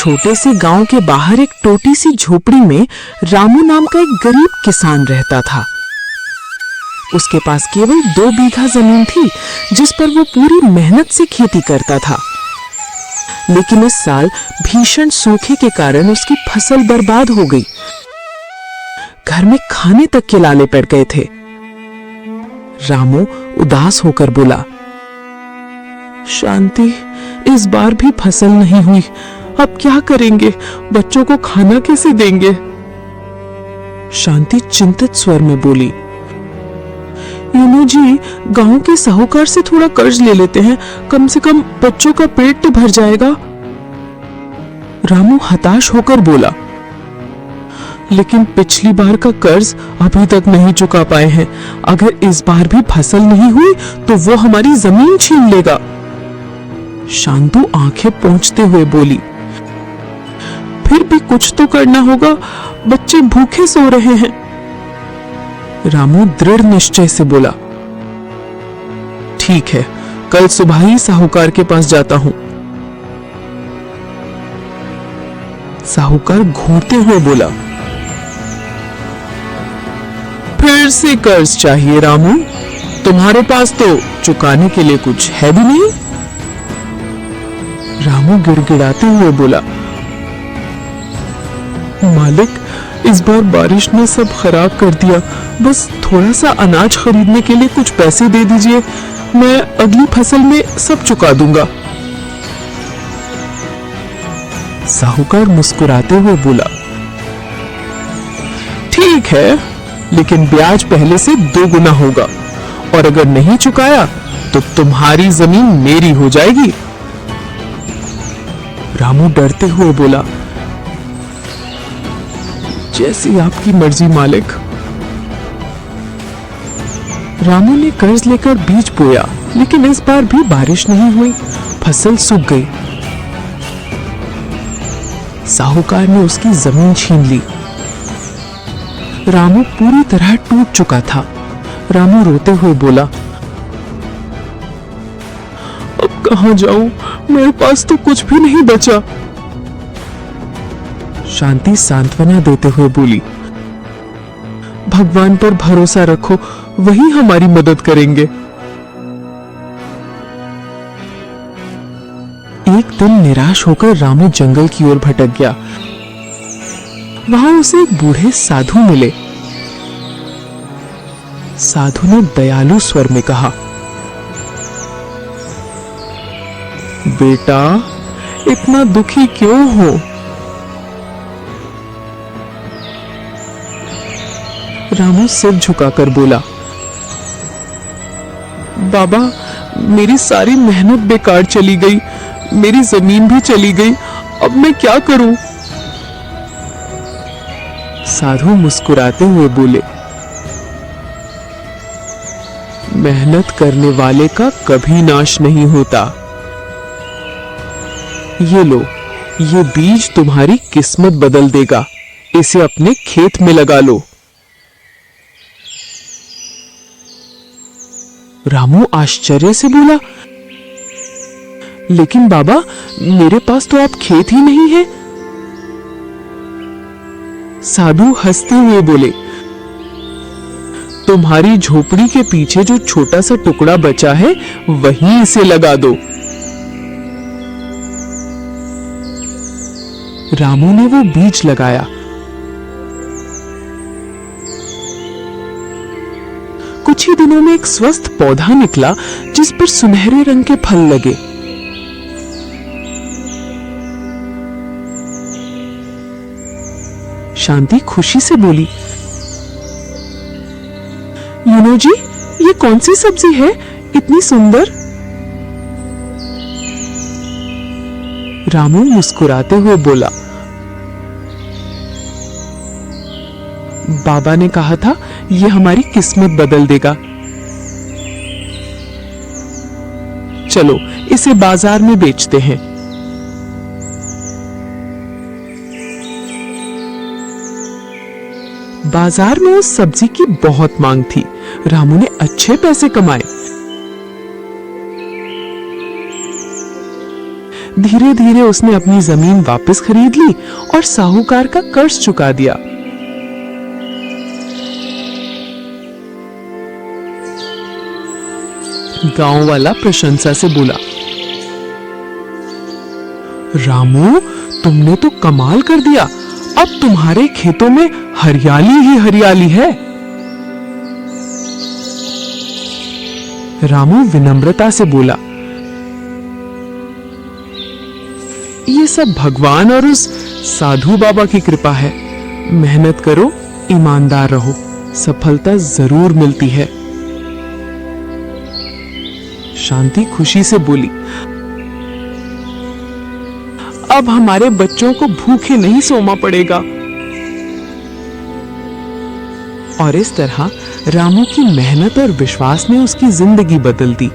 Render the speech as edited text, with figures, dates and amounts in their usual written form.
छोटे से गांव के बाहर एक टोटी सी झोपड़ी में रामू नाम का एक गरीब किसान रहता था। उसके पास केवल 2 बीघा जमीन थी जिस पर वो पूरी मेहनत से खेती करता था। लेकिन इस साल भीषण सूखे के कारण उसकी फसल बर्बाद हो गई। घर में खाने तक के लाले पड़ गए थे। रामू उदास होकर बोला, शांति, इस बार भी फसल नहीं हुई। अब क्या करेंगे? बच्चों को खाना कैसे देंगे? शांति चिंतित स्वर में बोली, यूनू जी, गांव के साहूकार से थोड़ा कर्ज ले लेते हैं, कम से कम बच्चों का पेट तो भर जाएगा। रामू हताश होकर बोला, लेकिन पिछली बार का कर्ज अभी तक नहीं चुका पाए हैं। अगर इस बार भी फसल नहीं हुई तो वो हमारी जमीन छीन लेगा। शांतु आंखें पोंछते हुए बोली, फिर भी कुछ तो करना होगा, बच्चे भूखे सो रहे हैं। रामू दृढ़ निश्चय से बोला, ठीक है, कल सुबह ही साहूकार के पास जाता हूं। साहूकार घूरते हुए बोला, फिर से कर्ज चाहिए रामू? तुम्हारे पास तो चुकाने के लिए कुछ है भी नहीं। रामू गिड़गिड़ाते हुए बोला, मालिक, इस बार बारिश ने सब खराब कर दिया। बस थोड़ा सा अनाज खरीदने के लिए कुछ पैसे दे दीजिए, मैं अगली फसल में सब चुका दूंगा। साहूकार मुस्कुराते हुए बोला, ठीक है, लेकिन ब्याज पहले से 2 गुना होगा, और अगर नहीं चुकाया तो तुम्हारी जमीन मेरी हो जाएगी। रामू डरते हुए बोला, जैसी आपकी मर्जी मालिक। रामू ने कर्ज लेकर बीज बोया, लेकिन इस बार भी बारिश नहीं हुई, फसल सूख गई। साहूकार ने उसकी जमीन छीन ली। रामू पूरी तरह टूट चुका था। रामू रोते हुए बोला, अब कहां जाऊं? मेरे पास तो कुछ भी नहीं बचा। शांति सांत्वना देते हुए बोली, भगवान पर भरोसा रखो, वही हमारी मदद करेंगे। एक दिन निराश होकर रामू जंगल की ओर भटक गया। वहां उसे एक बूढ़े साधु मिले। साधु ने दयालु स्वर में कहा, बेटा, इतना दुखी क्यों हो? रामू सिर झुकाकर बोला, बाबा, मेरी सारी मेहनत बेकार चली गई, मेरी जमीन भी चली गई, अब मैं क्या करूं? साधु मुस्कुराते हुए बोले, मेहनत करने वाले का कभी नाश नहीं होता। ये लो, ये बीज तुम्हारी किस्मत बदल देगा, इसे अपने खेत में लगा लो। रामू आश्चर्य से बोला, लेकिन बाबा, मेरे पास तो अब खेत ही नहीं है। साधु हंसते हुए बोले, तुम्हारी झोपड़ी के पीछे जो छोटा सा टुकड़ा बचा है, वहीं इसे लगा दो। रामू ने वो बीज लगाया। कुछ ही दिनों में एक स्वस्थ पौधा निकला जिस पर सुनहरे रंग के फल लगे। शांति खुशी से बोली, यूनो जी, ये कौन सी सब्जी है, इतनी सुंदर? रामू मुस्कुराते हुए बोला, बाबा ने कहा था ये हमारी किस्मत बदल देगा। चलो इसे बाजार में बेचते हैं। बाजार में उस सब्जी की बहुत मांग थी। रामू ने अच्छे पैसे कमाए। धीरे धीरे उसने अपनी जमीन वापस खरीद ली और साहूकार का कर्ज चुका दिया। गांव वाला प्रशंसा से बोला, रामू, तुमने तो कमाल कर दिया। अब तुम्हारे खेतों में हरियाली ही हरियाली है। रामू विनम्रता से बोला, ये सब भगवान और उस साधु बाबा की कृपा है। मेहनत करो, ईमानदार रहो, सफलता जरूर मिलती है। शांति खुशी से बोली, अब हमारे बच्चों को भूखे नहीं सोना पड़ेगा। और इस तरह रामू की मेहनत और विश्वास ने उसकी जिंदगी बदल दी।